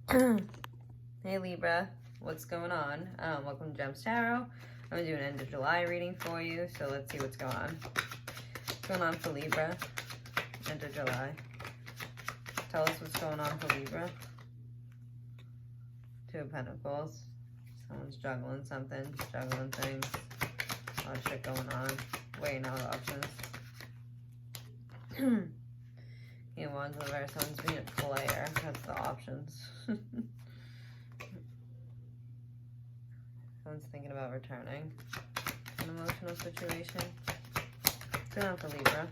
Hey Libra, what's going on? Welcome to Gems Tarot. I'm going to do an end of July reading for you, so let's see what's going on. What's going on for Libra? End of July. Tell us what's going on for Libra. Two of Pentacles. Someone's juggling something, juggling things. A lot of shit going on. Weighing out options. You know, Wands in reverse, someone's being a player. That's the options. Someone's thinking about returning. An emotional situation. What's going on for Libra?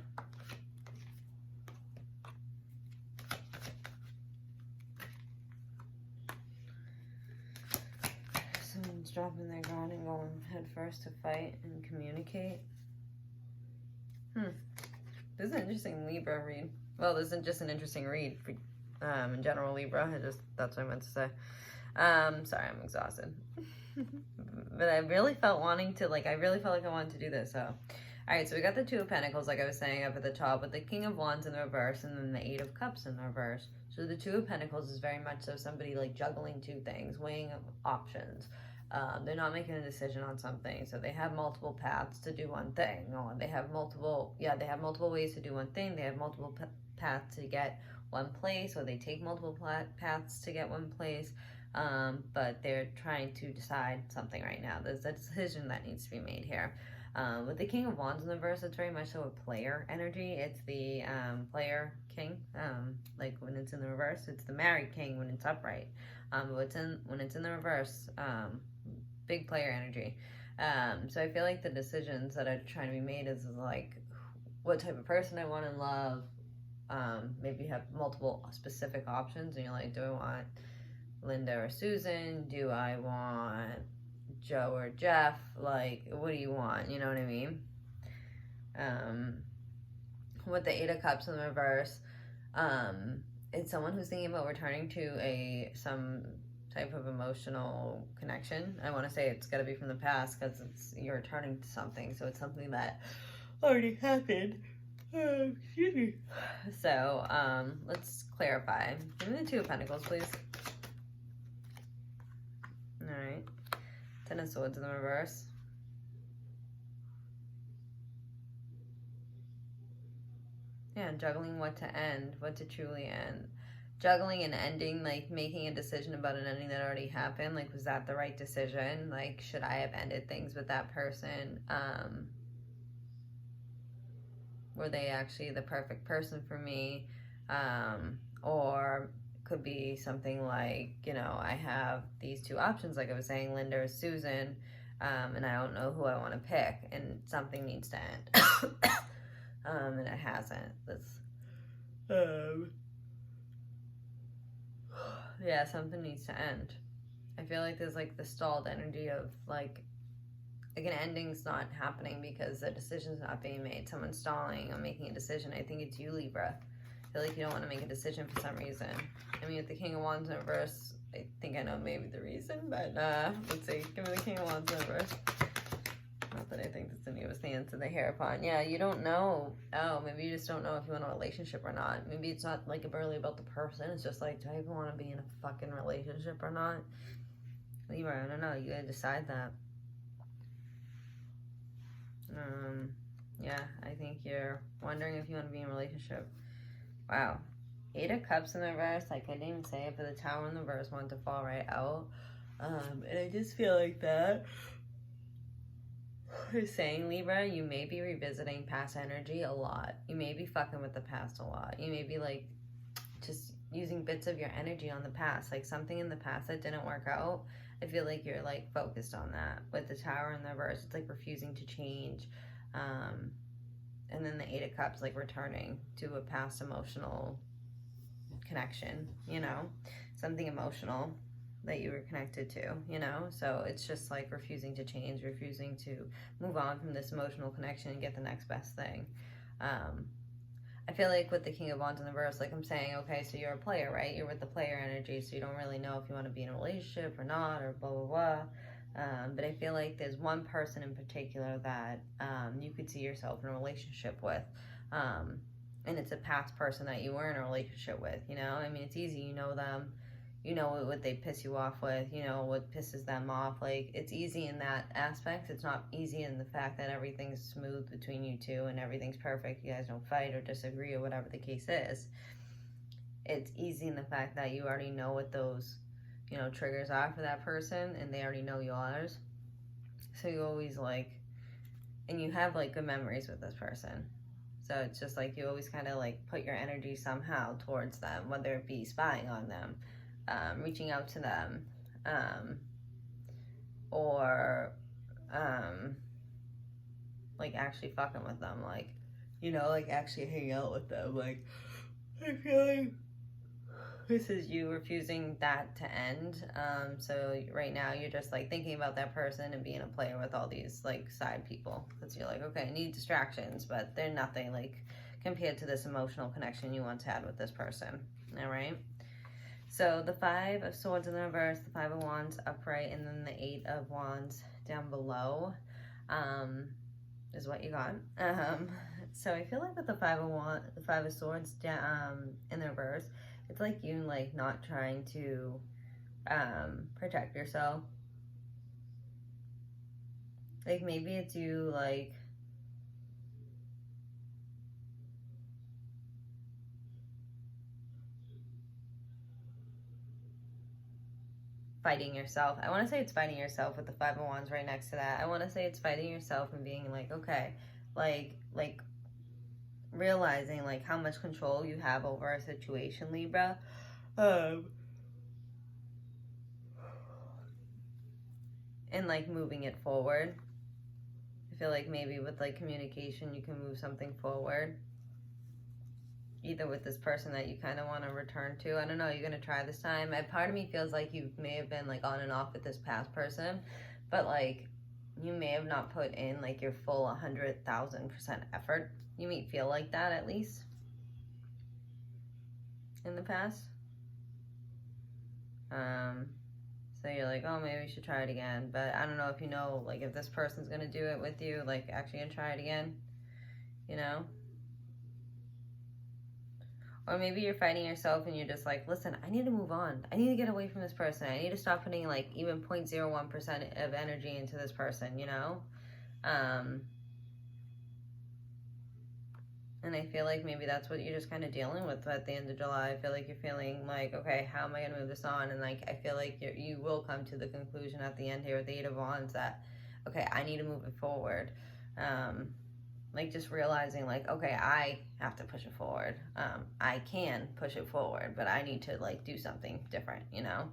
Someone's dropping their guard and going head first to fight and communicate. This is an interesting Libra read. Well, this isn't just an interesting read for, in general, Libra. That's what I meant to say. Sorry, I'm exhausted. But I really felt I really felt like I wanted to do this, so. Alright, so we got the Two of Pentacles, like I was saying, up at the top, with the King of Wands in the reverse, and then the Eight of Cups in the reverse. So the Two of Pentacles is very much so somebody, like, juggling two things, weighing options. They're not making a decision on something, so they have multiple paths to do one thing, or they have multiple ways to do one thing, they have multiple paths to get one place, or they take multiple paths to get one place, but they're trying to decide something right now. There's a decision that needs to be made here. With the King of Wands in the reverse, it's very much so a player energy. It's the player king, like when it's in the reverse. It's the married king when it's upright. But when it's in the reverse, big player energy. So I feel like the decisions that are trying to be made is like what type of person I want in love. Maybe you have multiple specific options and you're like, do I want Linda or Susan? Do I want Joe or Jeff? Like, what do you want? You know what I mean? With the Eight of Cups in the reverse, it's someone who's thinking about returning to some type of emotional connection. I want to say it's got to be from the past because you're returning to something, so it's something that already happened. Excuse me. So, let's clarify. Give me the Two of Pentacles, please. Alright. Ten of Swords in the reverse. Yeah, juggling what to end, what to truly end. Juggling and ending, like making a decision about an ending that already happened. Like, was that the right decision? Like, should I have ended things with that person? Were they actually the perfect person for me? Or could be something like, you know, I have these two options, like I was saying, Linda or Susan, and I don't know who I want to pick, and something needs to end. And it hasn't. Yeah, something needs to end. I feel like there's like the stalled energy of like an ending's not happening because the decision's not being made. Someone's stalling on making a decision. I think it's you, Libra. I feel like you don't want to make a decision for some reason. I mean, with the King of Wands in reverse, I think I know maybe the reason, but let's see. Give me the King of Wands in reverse. Not that I think that's any of the answer they hear upon. Yeah, you don't know. Oh, maybe you just don't know if you want a relationship or not. Maybe it's not like really about the person. It's just like, do I even want to be in a fucking relationship or not? Libra, I don't know. You gotta decide that. Yeah, I think you're wondering if you want to be in a relationship. Wow. Eight of Cups in the reverse. Like, I didn't even say it, but the Tower in the reverse wanted to fall right out. And I just feel like that. Saying, Libra, you may be revisiting past energy a lot. You may be fucking with the past a lot. You may be, like, just using bits of your energy on the past. Like, something in the past that didn't work out. I feel like you're, like, focused on that. With the Tower in the reverse, it's, like, refusing to change. And then the Eight of Cups, like, returning to a past emotional connection, you know? Something emotional that you were connected to, you know? So it's just, like, refusing to change, refusing to move on from this emotional connection and get the next best thing. I feel like with the King of Wands in the reverse, like I'm saying, okay, so you're a player, right? You're with the player energy, so you don't really know if you want to be in a relationship or not, or blah, blah, blah. But I feel like there's one person in particular that you could see yourself in a relationship with. And it's a past person that you were in a relationship with, you know? I mean, it's easy, you know them, you know what they piss you off with, you know what pisses them off. Like, it's easy in that aspect. It's not easy in the fact that everything's smooth between you two and everything's perfect. You guys don't fight or disagree or whatever the case is. It's easy in the fact that you already know what those, you know, triggers are for that person, and they already know yours. So you always like, and you have like good memories with this person. So it's just like you always kind of like put your energy somehow towards them, whether it be spying on them, reaching out to them, or like actually fucking with them, like, you know, like actually hang out with them. Like, I feel like this is you refusing that to end. So right now you're just like thinking about that person and being a player with all these like side people, because you're like, okay, I need distractions, but they're nothing like compared to this emotional connection you once had with this person. All right. So the 5 of Swords in the reverse, the 5 of Wands upright, and then the 8 of Wands down below is what you got. So I feel like with the 5 of Swords down in the reverse, it's like you like not trying to protect yourself. Like maybe it's you like fighting yourself. I want to say it's fighting yourself with the 5 of Wands right next to that. I want to say it's fighting yourself and being like, okay, like realizing like how much control you have over a situation, Libra. And like moving it forward. I feel like maybe with like communication you can move something forward, either with this person that you kind of want to return to. I don't know, you're going to try this time. Part of me feels like you may have been like on and off with this past person, but like you may have not put in like your full 100,000% effort. You may feel like that at least in the past. So you're like, oh, maybe we should try it again. But I don't know if you know, like, if this person's going to do it with you, like, actually going to try it again, you know? Or maybe you're fighting yourself and you're just like, listen, I need to move on. I need to get away from this person. I need to stop putting, like, even 0.01% of energy into this person, you know? And I feel like maybe that's what you're just kind of dealing with at the end of July. I feel like you're feeling like, okay, how am I going to move this on? And like, I feel like you will come to the conclusion at the end here with the 8 of Wands that, okay, I need to move it forward. Like just realizing like, okay, I have to push it forward. I can push it forward, but I need to like do something different, you know?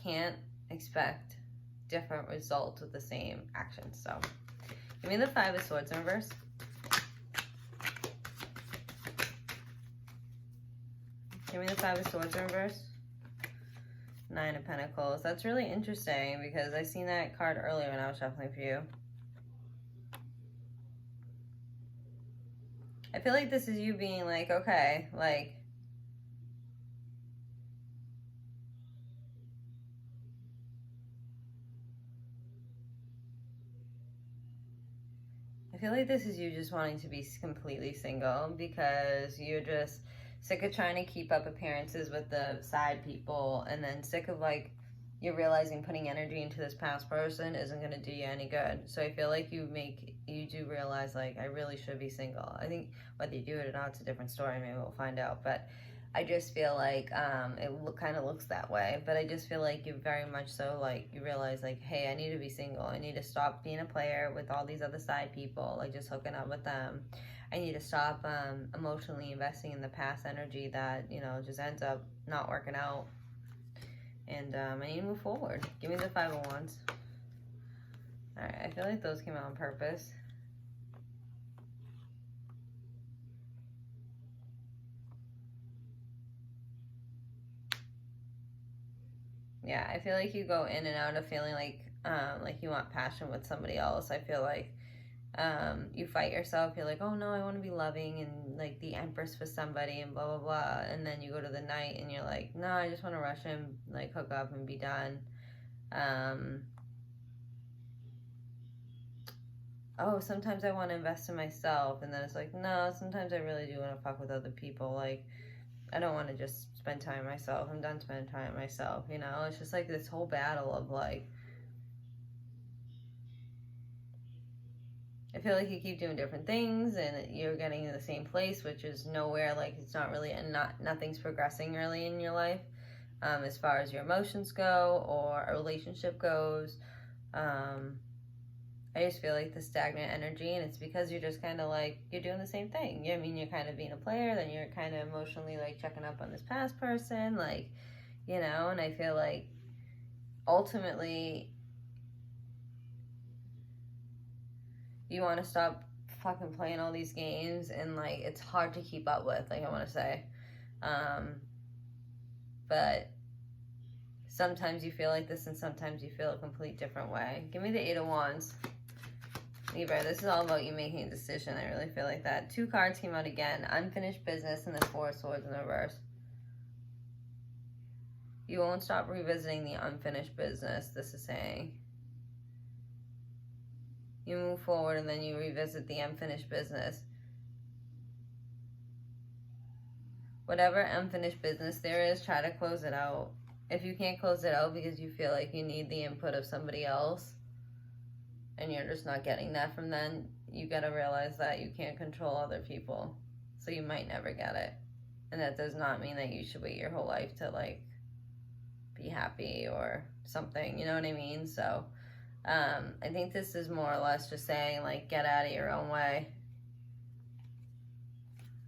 Can't expect different results with the same action. So give me the 5 of Swords in reverse. Give me the 5 of Swords in reverse. 9 of Pentacles. That's really interesting because I seen that card earlier when I was shuffling for you. I feel like this is you being like, okay, like, I feel like this is you just wanting to be completely single because you're just sick of trying to keep up appearances with the side people, and then sick of like you're realizing putting energy into this past person isn't going to do you any good. So I feel like you do realize like I really should be single. I think whether you do it or not, it's a different story. Maybe we'll find out. But I just feel like it kind of looks that way. But I just feel like you very much so like you realize like, hey, I need to be single. I need to stop being a player with all these other side people, like just hooking up with them. I need to stop emotionally investing in the past energy that, you know, just ends up not working out. And I need to move forward. Give me the 5 of Wands. Alright, I feel like those came out on purpose. Yeah, I feel like you go in and out of feeling like you want passion with somebody else. I feel like you fight yourself. You're like, oh no, I want to be loving and like the Empress for somebody and blah blah blah. And then you go to the night and you're like, no, I just want to rush him, like hook up and be done. Oh, sometimes I want to invest in myself, and then it's like, no, sometimes I really do want to fuck with other people. Like, I don't want to just spend time with myself. I'm done spending time with myself, you know? It's just like this whole battle of like, I feel like you keep doing different things and you're getting to the same place, which is nowhere. Like, it's not really, and nothing's progressing really in your life, as far as your emotions go or a relationship goes. I just feel like the stagnant energy, and it's because you're just kind of like, you're doing the same thing. I mean, you're kind of being a player, then you're kind of emotionally like checking up on this past person, like, you know, and I feel like ultimately you want to stop fucking playing all these games, and like it's hard to keep up with, like I want to say. But sometimes you feel like this and sometimes you feel a complete different way. Give me the Eight of Wands. Libra, this is all about you making a decision. I really feel like that. 2 cards came out again. Unfinished business and the 4 of Swords in the reverse. You won't stop revisiting the unfinished business, this is saying. You move forward and then you revisit the unfinished business. Whatever unfinished business there is, try to close it out. If you can't close it out because you feel like you need the input of somebody else and you're just not getting that from them, you gotta realize that you can't control other people. So you might never get it. And that does not mean that you should wait your whole life to like be happy or something, you know what I mean? So I think this is more or less just saying like, get out of your own way,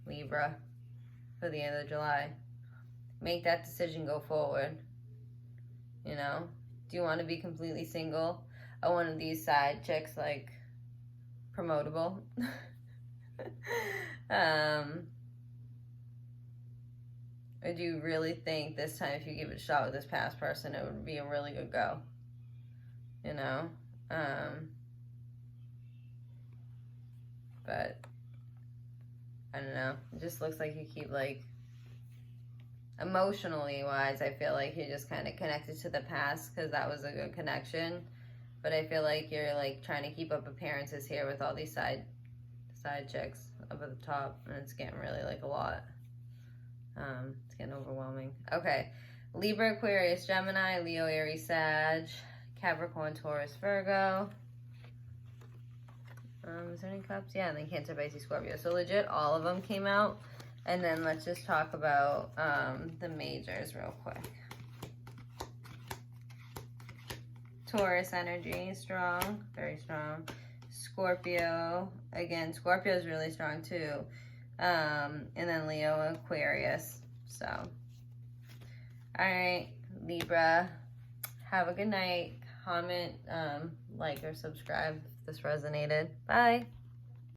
Libra, for the end of July. Make that decision, go forward. You know, do you want to be completely single? Are one of these side chicks like promotable? Or do you really think this time if you give it a shot with this past person it would be a really good go? You know? But I don't know. It just looks like you keep like, emotionally wise, I feel like you're just kind of connected to the past because that was a good connection. But I feel like you're like trying to keep up appearances here with all these side chicks up at the top, and it's getting really like a lot. It's getting overwhelming. Okay, Libra, Aquarius, Gemini, Leo, Aries, Sag, Capricorn, Taurus, Virgo. Is there any cups? Yeah, and then Cancer, Pisces, Scorpio. So legit, all of them came out. And then let's just talk about the majors real quick. Taurus energy, strong, very strong. Scorpio, again, Scorpio is really strong too. And then Leo, Aquarius. So, all right, Libra, have a good night. Comment, like, or subscribe if this resonated. Bye.